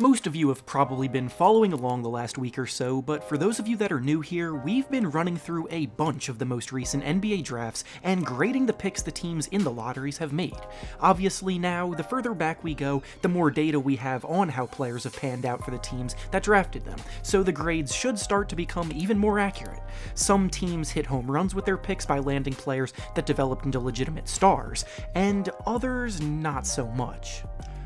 Most of you have probably been following along the last week or so, but for those of you that are new here, we've been running through a bunch of the most recent NBA drafts and grading the picks the teams in the lotteries have made. Obviously now, the further back we go, the more data we have on how players have panned out for the teams that drafted them, so the grades should start to become even more accurate. Some teams hit home runs with their picks by landing players that developed into legitimate stars, and others not so much.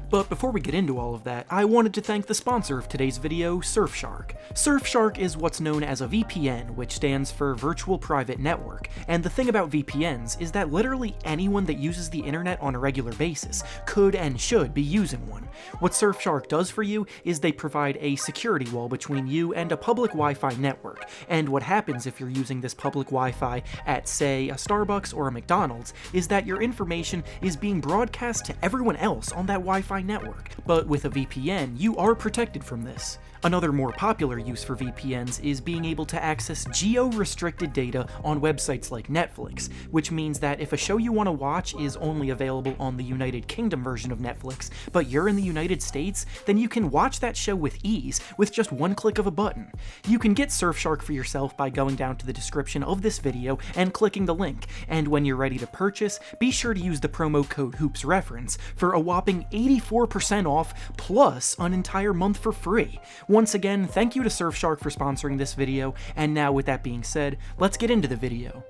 But before we get into all of that, I wanted to thank the sponsor of today's video, Surfshark. Surfshark is what's known as a VPN, which stands for Virtual Private Network, and the thing about VPNs is that literally anyone that uses the internet on a regular basis could and should be using one. What Surfshark does for you is they provide a security wall between you and a public Wi-Fi network, and what happens if you're using this public Wi-Fi at, say, a Starbucks or a McDonald's, is that your information is being broadcast to everyone else on that Wi-Fi network. But with a VPN, you are protected from this. Another more popular use for VPNs is being able to access geo-restricted data on websites like Netflix, which means that if a show you want to watch is only available on the United Kingdom version of Netflix, but you're in the United States, then you can watch that show with ease with just one click of a button. You can get Surfshark for yourself by going down to the description of this video and clicking the link, and when you're ready to purchase, be sure to use the promo code hoopsreference for a whopping 84% off plus an entire month for free. Once again, thank you to Surfshark for sponsoring this video, and now with that being said, let's get into the video.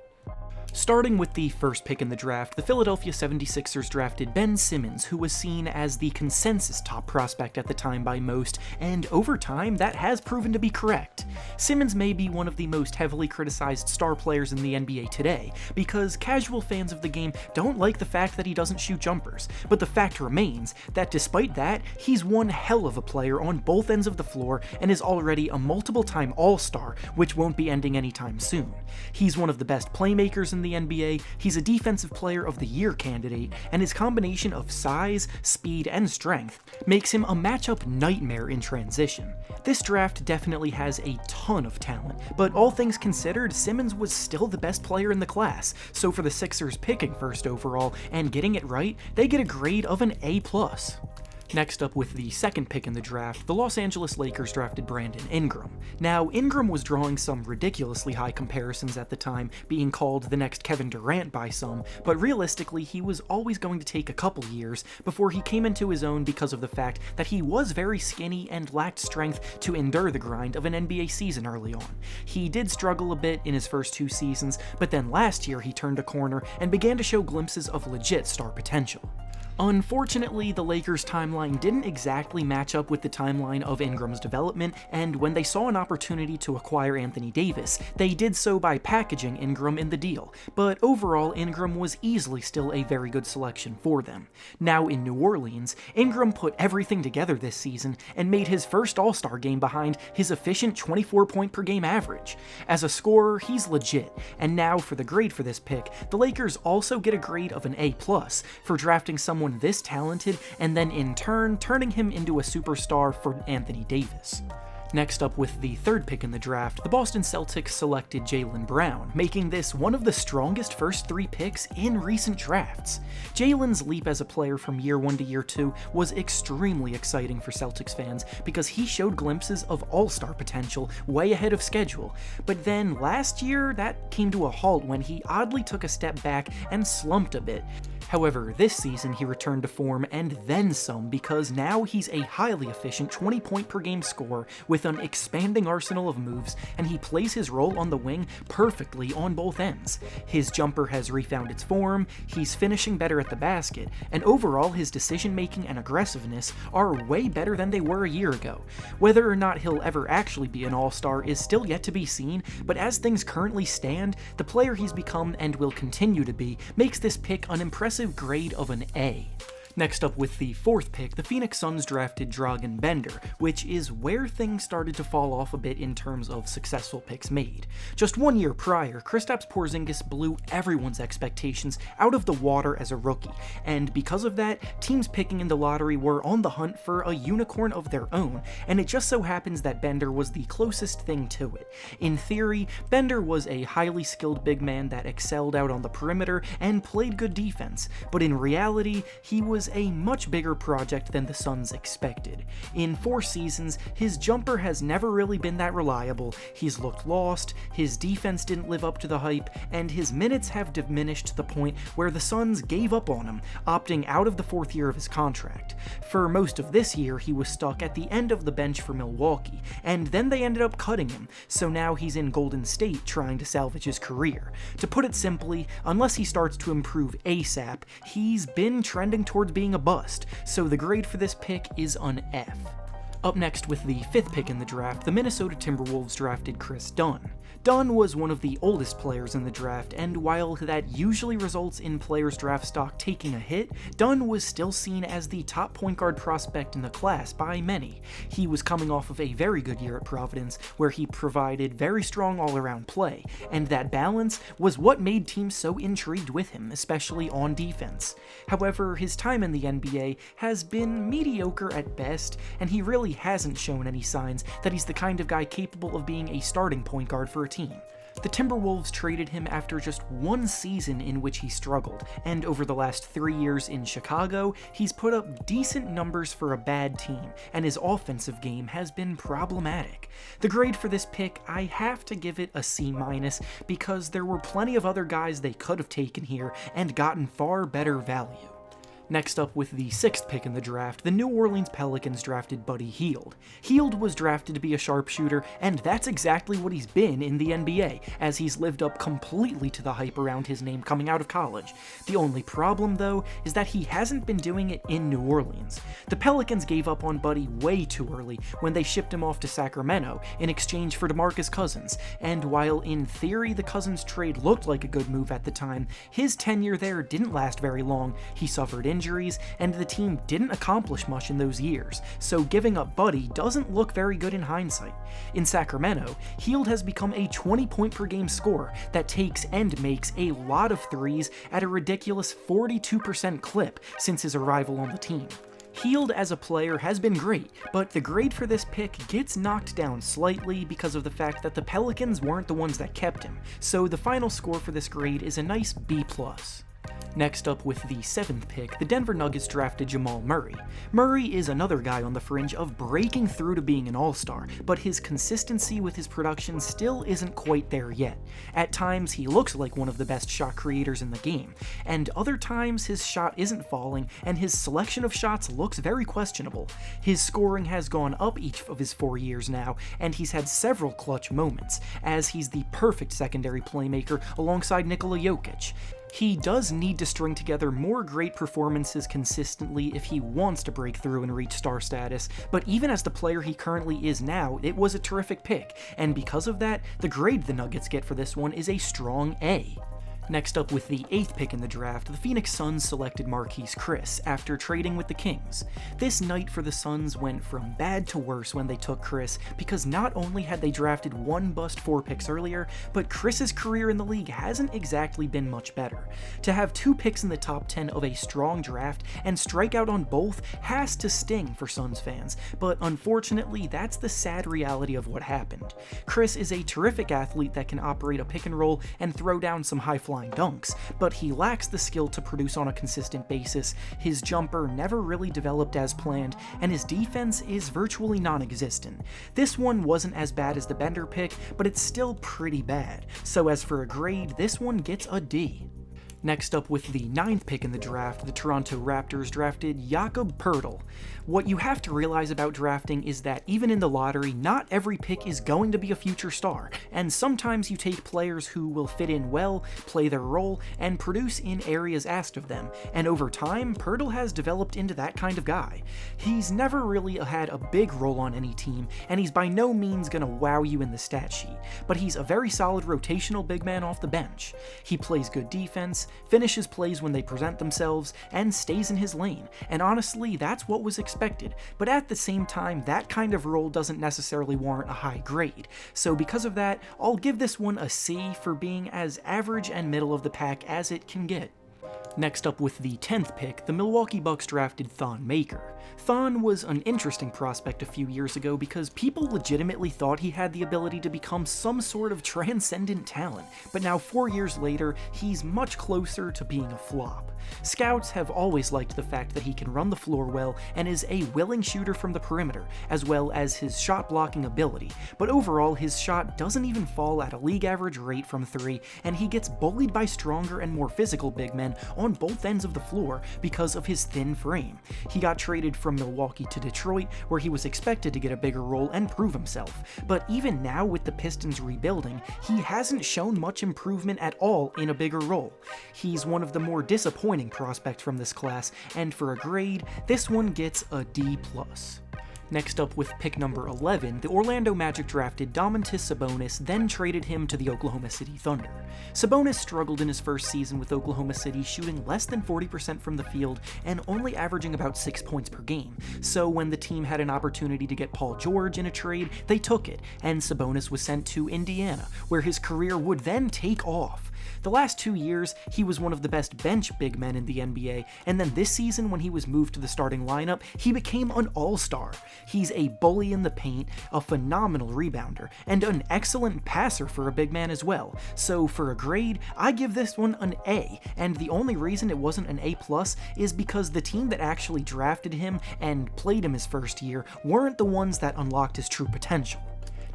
Starting with the first pick in the draft, the Philadelphia 76ers drafted Ben Simmons, who was seen as the consensus top prospect at the time by most, and over time, that has proven to be correct. Simmons may be one of the most heavily criticized star players in the NBA today, because casual fans of the game don't like the fact that he doesn't shoot jumpers, but the fact remains that despite that, he's one hell of a player on both ends of the floor and is already a multiple-time All-Star, which won't be ending anytime soon. He's one of the best playmakers in the NBA, he's a Defensive Player of the Year candidate, and his combination of size, speed, and strength makes him a matchup nightmare in transition. This draft definitely has a ton of talent, but all things considered, Simmons was still the best player in the class, so for the Sixers picking first overall and getting it right, they get a grade of an A+. Next up with the second pick in the draft, the Los Angeles Lakers drafted Brandon Ingram. Now, Ingram was drawing some ridiculously high comparisons at the time, being called the next Kevin Durant by some, but realistically he was always going to take a couple years before he came into his own because of the fact that he was very skinny and lacked strength to endure the grind of an NBA season early on. He did struggle a bit in his first 2 seasons, but then last year he turned a corner and began to show glimpses of legit star potential. Unfortunately, the Lakers' timeline didn't exactly match up with the timeline of Ingram's development, and when they saw an opportunity to acquire Anthony Davis, they did so by packaging Ingram in the deal, but overall Ingram was easily still a very good selection for them. Now in New Orleans, Ingram put everything together this season and made his first All-Star game behind his efficient 24-point-per-game average. As a scorer, he's legit, and now for the grade for this pick, the Lakers also get a grade of an A+ for drafting someone this talented and then in turn turning him into a superstar for Anthony Davis. Next up with the third pick in the draft, the Boston Celtics selected Jaylen Brown, making this one of the strongest first 3 picks in recent drafts. Jaylen's leap as a player from year 1 to year 2 was extremely exciting for Celtics fans because he showed glimpses of all-star potential way ahead of schedule, but then last year that came to a halt when he oddly took a step back and slumped a bit. However, this season he returned to form and then some because now he's a highly efficient 20-point-per-game scorer with an expanding arsenal of moves, and he plays his role on the wing perfectly on both ends. His jumper has refound its form, he's finishing better at the basket, and overall his decision-making and aggressiveness are way better than they were a year ago. Whether or not he'll ever actually be an all-star is still yet to be seen, but as things currently stand, the player he's become and will continue to be makes this pick an impressive grade of an A. Next up with the fourth pick, the Phoenix Suns drafted Dragan Bender, which is where things started to fall off a bit in terms of successful picks made. Just 1 year prior, Kristaps Porzingis blew everyone's expectations out of the water as a rookie, and because of that, teams picking in the lottery were on the hunt for a unicorn of their own, and it just so happens that Bender was the closest thing to it. In theory, Bender was a highly skilled big man that excelled out on the perimeter and played good defense, but in reality, he was was a much bigger project than the Suns expected. In 4 seasons, his jumper has never really been that reliable, he's looked lost, his defense didn't live up to the hype, and his minutes have diminished to the point where the Suns gave up on him, opting out of the 4th year of his contract. For most of this year, he was stuck at the end of the bench for Milwaukee, and then they ended up cutting him, so now he's in Golden State trying to salvage his career. To put it simply, unless he starts to improve ASAP, he's been trending towards being a bust, so the grade for this pick is an F. Up next with the 5th pick in the draft, the Minnesota Timberwolves drafted Kris Dunn. Dunn was one of the oldest players in the draft, and while that usually results in players' draft stock taking a hit, Dunn was still seen as the top point guard prospect in the class by many. He was coming off of a very good year at Providence, where he provided very strong all-around play, and that balance was what made teams so intrigued with him, especially on defense. However, his time in the NBA has been mediocre at best, and he really hasn't shown any signs that he's the kind of guy capable of being a starting point guard for a team. The Timberwolves traded him after just 1 season in which he struggled, and over the last 3 years in Chicago, he's put up decent numbers for a bad team, and his offensive game has been problematic. The grade for this pick, I have to give it a C- because there were plenty of other guys they could have taken here and gotten far better value. Next up with the 6th pick in the draft, the New Orleans Pelicans drafted Buddy Hield. Hield was drafted to be a sharpshooter, and that's exactly what he's been in the NBA, as he's lived up completely to the hype around his name coming out of college. The only problem, though, is that he hasn't been doing it in New Orleans. The Pelicans gave up on Buddy way too early when they shipped him off to Sacramento in exchange for DeMarcus Cousins, and while in theory the Cousins trade looked like a good move at the time, his tenure there didn't last very long. He suffered injuries, and the team didn't accomplish much in those years, so giving up Buddy doesn't look very good in hindsight. In Sacramento, Hield has become a 20-point-per-game scorer that takes and makes a lot of threes at a ridiculous 42% clip since his arrival on the team. Hield as a player has been great, but the grade for this pick gets knocked down slightly because of the fact that the Pelicans weren't the ones that kept him, so the final score for this grade is a nice B+. Next up with the 7th pick, the Denver Nuggets drafted Jamal Murray. Murray is another guy on the fringe of breaking through to being an all-star, but his consistency with his production still isn't quite there yet. At times, he looks like one of the best shot creators in the game, and other times his shot isn't falling and his selection of shots looks very questionable. His scoring has gone up each of his 4 years now, and he's had several clutch moments, as he's the perfect secondary playmaker alongside Nikola Jokic. He does need to string together more great performances consistently if he wants to break through and reach star status, but even as the player he currently is now, it was a terrific pick, and because of that, the grade the Nuggets get for this one is a strong A. Next up with the 8th pick in the draft, the Phoenix Suns selected Marquese Chriss after trading with the Kings. This night for the Suns went from bad to worse when they took Chriss, because not only had they drafted 1 bust 4 picks earlier, but Chris's career in the league hasn't exactly been much better. To have 2 picks in the top 10 of a strong draft and strike out on both has to sting for Suns fans, but unfortunately that's the sad reality of what happened. Chriss is a terrific athlete that can operate a pick and roll and throw down some high-flying dunks, but he lacks the skill to produce on a consistent basis, his jumper never really developed as planned, and his defense is virtually non-existent. This one wasn't as bad as the Bender pick, but it's still pretty bad, so as for a grade, this one gets a D. Next up with the 9th pick in the draft, the Toronto Raptors drafted Jakob Poeltl. What you have to realize about drafting is that even in the lottery, not every pick is going to be a future star, and sometimes you take players who will fit in well, play their role, and produce in areas asked of them, and over time, Poeltl has developed into that kind of guy. He's never really had a big role on any team, and he's by no means gonna wow you in the stat sheet, but he's a very solid rotational big man off the bench. He plays good defense, finishes plays when they present themselves, and stays in his lane, and honestly, that's what was expected, but at the same time, that kind of role doesn't necessarily warrant a high grade, so because of that, I'll give this one a C for being as average and middle of the pack as it can get. Next up with the 10th pick, the Milwaukee Bucks drafted Thon Maker. Thon was an interesting prospect a few years ago because people legitimately thought he had the ability to become some sort of transcendent talent, but now 4 years later, he's much closer to being a flop. Scouts have always liked the fact that he can run the floor well and is a willing shooter from the perimeter, as well as his shot blocking ability, but overall his shot doesn't even fall at a league average rate from 3, and he gets bullied by stronger and more physical big men on both ends of the floor because of his thin frame. He got traded from Milwaukee to Detroit, where he was expected to get a bigger role and prove himself, but even now with the Pistons rebuilding, he hasn't shown much improvement at all in a bigger role. He's one of the more disappointing prospects from this class, and for a grade, this one gets a D+. Next up, with pick number 11, the Orlando Magic drafted Domantas Sabonis, then traded him to the Oklahoma City Thunder. Sabonis struggled in his first season with Oklahoma City, shooting less than 40% from the field and only averaging about 6 points per game, so when the team had an opportunity to get Paul George in a trade, they took it, and Sabonis was sent to Indiana, where his career would then take off. The last 2 years, he was one of the best bench big men in the NBA, and then this season when he was moved to the starting lineup, he became an all-star. He's a bully in the paint, a phenomenal rebounder, and an excellent passer for a big man as well. So for a grade, I give this one an A, and the only reason it wasn't an A+ is because the team that actually drafted him and played him his first year weren't the ones that unlocked his true potential.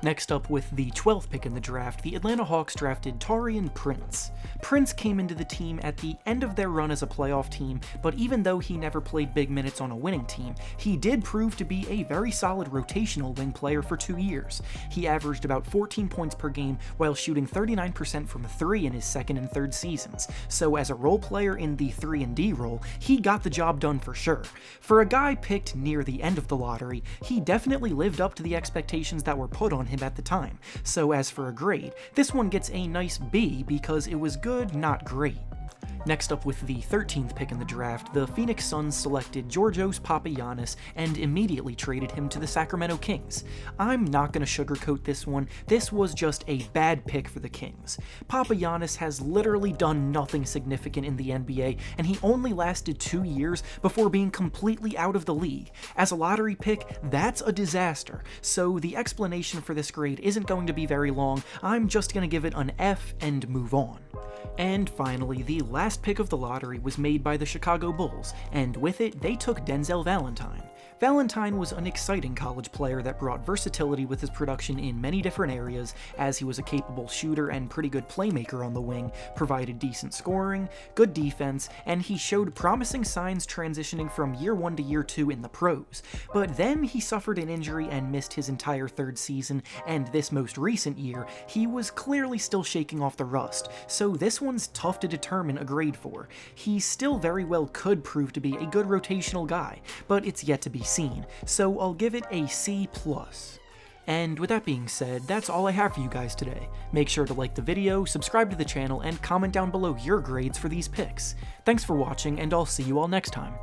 Next up, with the 12th pick in the draft, the Atlanta Hawks drafted Taurean Prince. Prince came into the team at the end of their run as a playoff team, but even though he never played big minutes on a winning team, he did prove to be a very solid rotational wing player for 2 years. He averaged about 14 points per game while shooting 39% from 3 in his second and third seasons, so as a role player in the 3-and-D role, he got the job done for sure. For a guy picked near the end of the lottery, he definitely lived up to the expectations that were put on him at the time, so as for a grade, this one gets a nice B because it was good, not great. Next up, with the 13th pick in the draft, the Phoenix Suns selected Georgios Papagiannis and immediately traded him to the Sacramento Kings. I'm not going to sugarcoat this one, this was just a bad pick for the Kings. Papagiannis has literally done nothing significant in the NBA, and he only lasted 2 years before being completely out of the league. As a lottery pick, that's a disaster, so the explanation for this grade isn't going to be very long. I'm just going to give it an F and move on. And finally, the last pick of the lottery was made by the Chicago Bulls, and with it, they took Denzel Valentine. Valentine was an exciting college player that brought versatility with his production in many different areas, as he was a capable shooter and pretty good playmaker on the wing, provided decent scoring, good defense, and he showed promising signs transitioning from year 1 to year 2 in the pros. But then he suffered an injury and missed his entire third season, and this most recent year, he was clearly still shaking off the rust, so this one's tough to determine a grade for. He still very well could prove to be a good rotational guy, but it's yet to be seen, so I'll give it a C+. And with that being said, that's all I have for you guys today. Make sure to like the video, subscribe to the channel, and comment down below your grades for these picks. Thanks for watching, and I'll see you all next time.